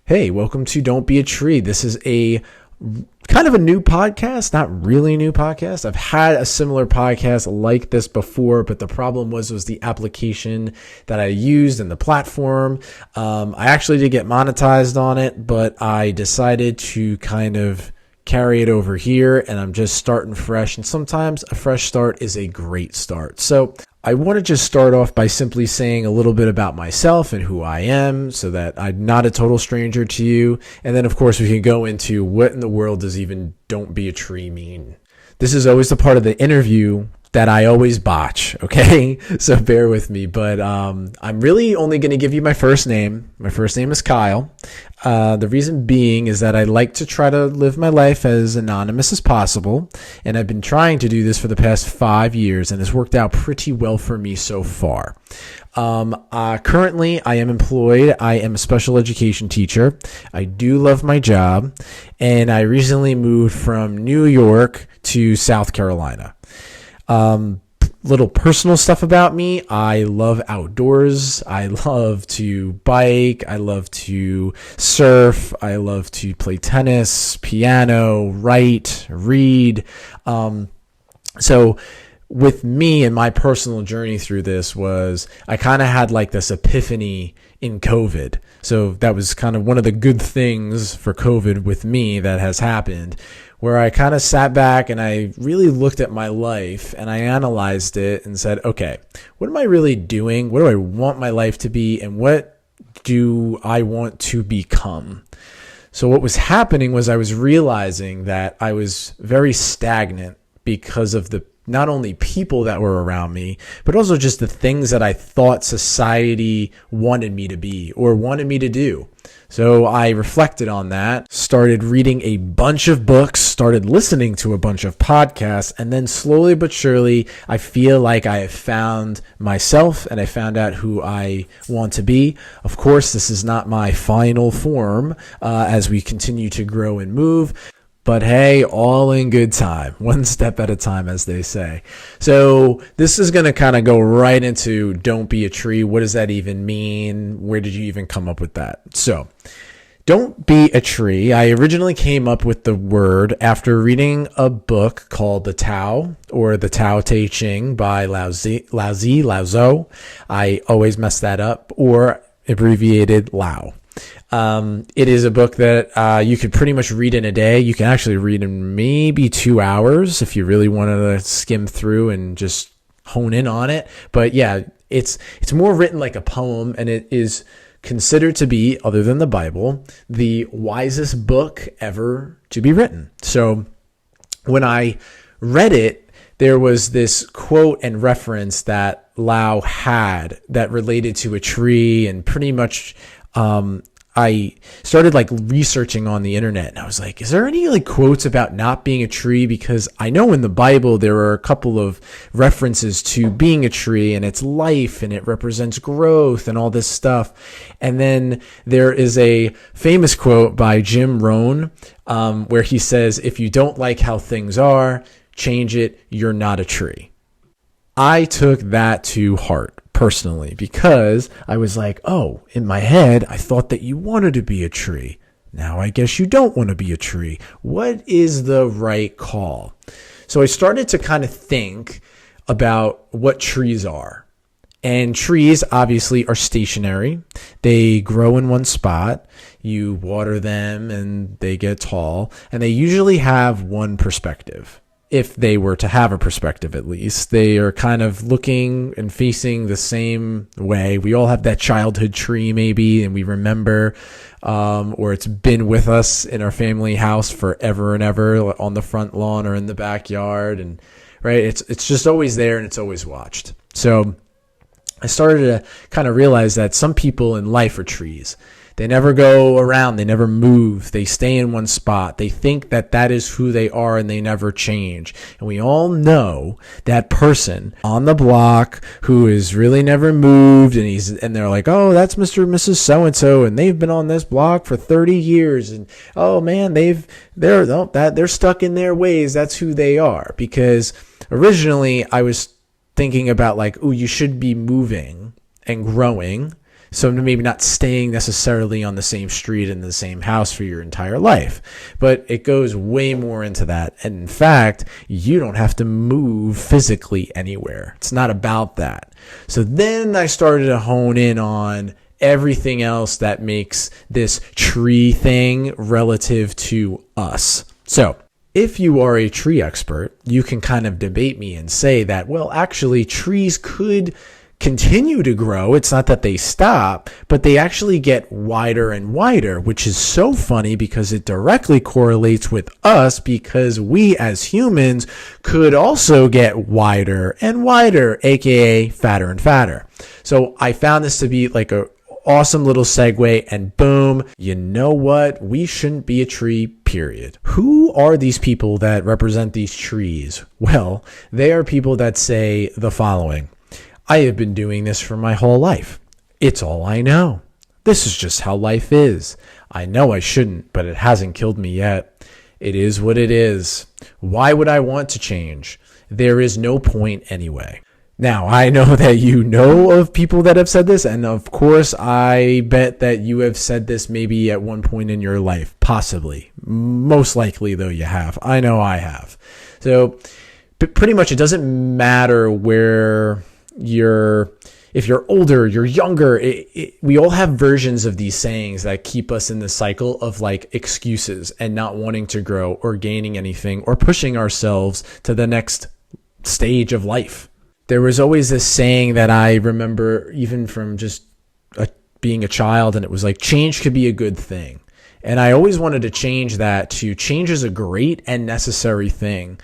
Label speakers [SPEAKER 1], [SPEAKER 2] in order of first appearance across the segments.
[SPEAKER 1] Hey, welcome to Don't Be a Tree. This is a kind of a new podcast, not really a new podcast. I've had a similar podcast like this before, but the problem was the application that I used and the platform. I actually did get monetized on it, but I decided to kind of carry it over here, and I'm just starting fresh. And sometimes a fresh start is a great start. So I want to just start off by simply saying a little bit about myself and who I am so that I'm not a total stranger to you. And then, of course, we can go into what in the world does even "don't be a tree" mean. This is always the part of the interview that I always botch, okay? So bear with me. But I'm really only going to give you my first name. My first name is Kyle. The reason being is that I like to try to live my life as anonymous as possible. And I've been trying to do this for the past 5 years, and it's worked out pretty well for me so far. Currently, I am employed. I am a special education teacher. I do love my job. And I recently moved from New York to South Carolina. Little personal stuff about me. I love outdoors. I love to bike. I love to surf. I love to play tennis, piano, write, read. So with me and my personal journey through this was I kind of had like this epiphany in COVID. So that was kind of one of the good things for COVID with me that has happened, where I kind of sat back and I really looked at my life and I analyzed it and said, okay, what am I really doing? What do I want my life to be? And what do I want to become? So what was happening was I was realizing that I was very stagnant because of the not only people that were around me, but also just the things that I thought society wanted me to be or wanted me to do. So I reflected on that, started reading a bunch of books, started listening to a bunch of podcasts, and then slowly but surely, I feel like I have found myself and I found out who I want to be. Of course, this is not my final form as we continue to grow and move. But hey, all in good time, one step at a time, as they say. So this is going to kind of go right into don't be a tree. What does that even mean? Where did you even come up with that? So don't be a tree. I originally came up with the word after reading a book called The Tao, or The Tao Te Ching by Lao Tzu. I always mess that up, or abbreviated Lao. It is a book that you could pretty much read in a day. You can actually read in maybe 2 hours if you really wanted to skim through and just hone in on it. But yeah, it's more written like a poem, and it is considered to be, other than the Bible, the wisest book ever to be written. So when I read it, there was this quote and reference that Lao had that related to a tree, and pretty much I started like researching on the internet, and I was like, is there any like quotes about not being a tree? Because I know in the Bible there are a couple of references to being a tree and its life, and it represents growth and all this stuff. And then there is a famous quote by Jim Rohn where he says, if you don't like how things are, change it. You're not a tree. I took that to heart personally, because I was like, oh, in my head, I thought that you wanted to be a tree. Now I guess you don't want to be a tree. What is the right call? So I started to kind of think about what trees are. And trees obviously are stationary. They grow in one spot. You water them and they get tall. And they usually have one perspective. If they were to have a perspective, at least, they are kind of looking and facing the same way. We all have that childhood tree maybe, and we remember, or it's been with us in our family house forever and ever on the front lawn or in the backyard. And right, it's just always there and it's always watched. So I started to kind of realize that some people in life are trees. They never go around. They never move. They stay in one spot. They think that that is who they are and they never change. And we all know that person on the block who is really never moved, and they're like, oh, that's Mr. and Mrs. So-and-so, and they've been on this block for 30 years. And oh man, they're stuck in their ways. That's who they are. Because originally I was thinking about like, oh, you should be moving and growing So maybe not staying necessarily on the same street in the same house for your entire life, but it goes way more into that. And in fact, you don't have to move physically anywhere. It's not about that. So then I started to hone in on everything else that makes this tree thing relative to us. So if you are a tree expert, you can kind of debate me and say that, well, actually trees could continue to grow. It's not that they stop, but they actually get wider and wider, which is so funny because it directly correlates with us, because we as humans could also get wider and wider, aka fatter and fatter. So I found this to be like a awesome little segue, and boom, you know what? We shouldn't be a tree, period. Who are these people that represent these trees? Well, they are people that say the following: I have been doing this for my whole life. It's all I know. This is just how life is. I know I shouldn't, but it hasn't killed me yet. It is what it is. Why would I want to change? There is no point anyway. Now, I know that you know of people that have said this, and of course, I bet that you have said this maybe at one point in your life, possibly. Most likely, though, you have. I know I have. So, but pretty much it doesn't matter where if you're older, you're younger, we all have versions of these sayings that keep us in the cycle of like excuses and not wanting to grow or gaining anything or pushing ourselves to the next stage of life. There was always this saying that I remember even from just being a child, and it was like, change could be a good thing. And I always wanted to change that to change is a great and necessary thing.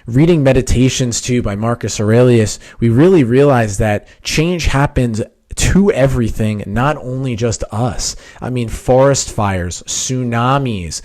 [SPEAKER 1] Reading Meditations too by Marcus Aurelius, we really realized that change happens to everything, not only just us. I mean, forest fires, tsunamis,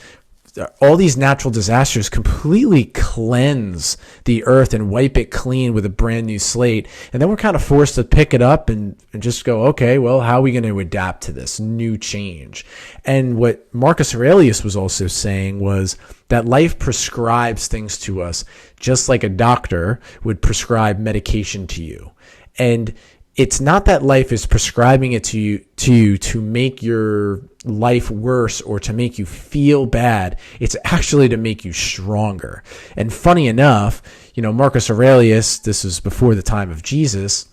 [SPEAKER 1] all these natural disasters completely cleanse the earth and wipe it clean with a brand new slate. And then we're kind of forced to pick it up and just go, okay, well, how are we going to adapt to this new change? And what Marcus Aurelius was also saying was that life prescribes things to us, just like a doctor would prescribe medication to you. And it's not that life is prescribing it to you to make your life worse or to make you feel bad. It's actually to make you stronger. And funny enough, Marcus Aurelius, this was before the time of Jesus,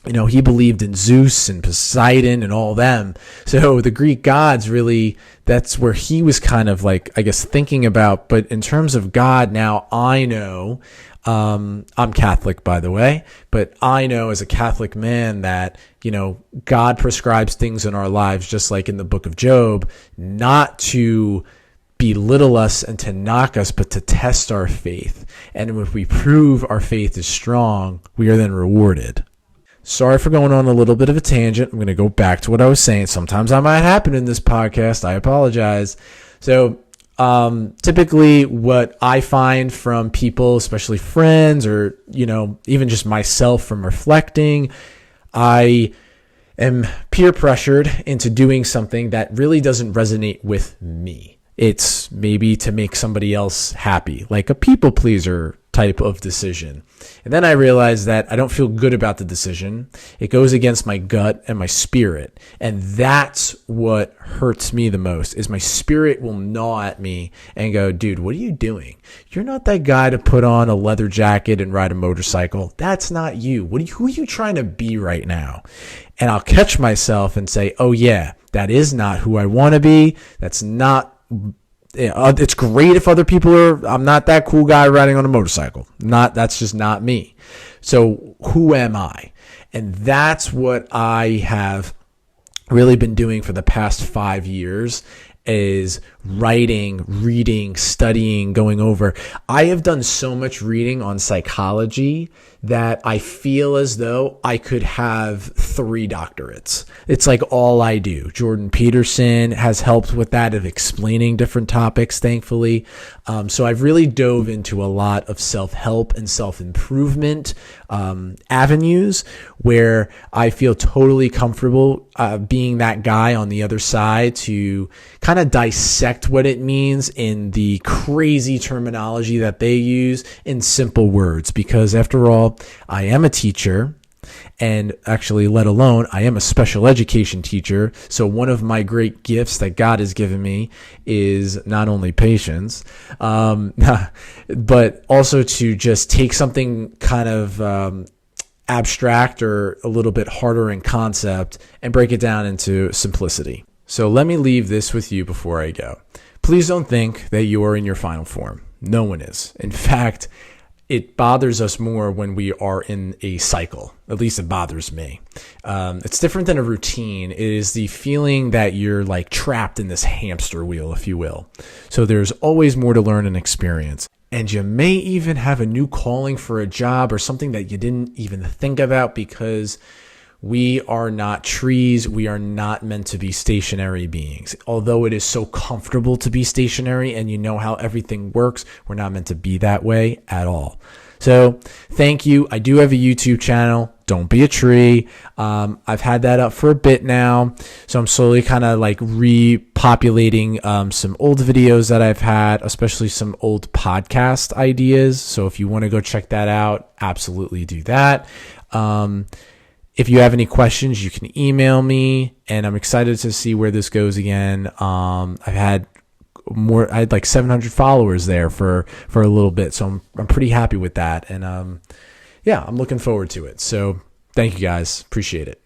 [SPEAKER 1] he believed in Zeus and Poseidon and all them. So the Greek gods really, that's where he was kind of like, I guess, thinking about. But in terms of God, now I know, I'm Catholic, by the way, but I know as a Catholic man that, God prescribes things in our lives, just like in the book of Job, not to belittle us and to knock us, but to test our faith. And if we prove our faith is strong, we are then rewarded. Sorry for going on a little bit of a tangent. I'm going to go back to what I was saying. Sometimes that might happen in this podcast. I apologize. So, typically what I find from people, especially friends or, even just myself from reflecting, I am peer pressured into doing something that really doesn't resonate with me. It's maybe to make somebody else happy, like a people pleaser type of decision. And then I realized that I don't feel good about the decision. It goes against my gut and my spirit. And that's what hurts me the most, is my spirit will gnaw at me and go, dude, what are you doing? You're not that guy to put on a leather jacket and ride a motorcycle. That's not you. Who are you trying to be right now? And I'll catch myself and say, oh yeah, that is not who I want to be. That's not, it's great if other people are, I'm not that cool guy riding on a motorcycle. That's just not me. So who am I? And that's what I have really been doing for the past 5 years, is writing, reading, studying, going over. I have done so much reading on psychology that I feel as though I could have 3 doctorates. It's like all I do. Jordan Peterson has helped with that, of explaining different topics, thankfully. So I've really dove into a lot of self-help and self-improvement avenues where I feel totally comfortable being that guy on the other side to kind of dissect what it means in the crazy terminology that they use in simple words. Because after all, I am a teacher And actually, let alone, I am a special education teacher. So one of my great gifts that God has given me is not only patience, but also to just take something kind of abstract or a little bit harder in concept and break it down into simplicity. So let me leave this with you before I go. Please don't think that you are in your final form. No one is. In fact, it bothers us more when we are in a cycle. At least it bothers me. It's different than a routine. It is the feeling that you're like trapped in this hamster wheel, if you will. So there's always more to learn and experience. And you may even have a new calling for a job or something that you didn't even think about, because we are not trees. We are not meant to be stationary beings. Although it is so comfortable to be stationary and you know how everything works, we're not meant to be that way at all. So thank you. I do have a YouTube channel. Don't be a tree. I've had that up for a bit now. So I'm slowly kind of like repopulating some old videos that I've had, especially some old podcast ideas. So if you want to go check that out, absolutely do that. If you have any questions, you can email me, and I'm excited to see where this goes again. I had like 700 followers there for a little bit, so I'm pretty happy with that, and yeah, I'm looking forward to it. So thank you guys, appreciate it.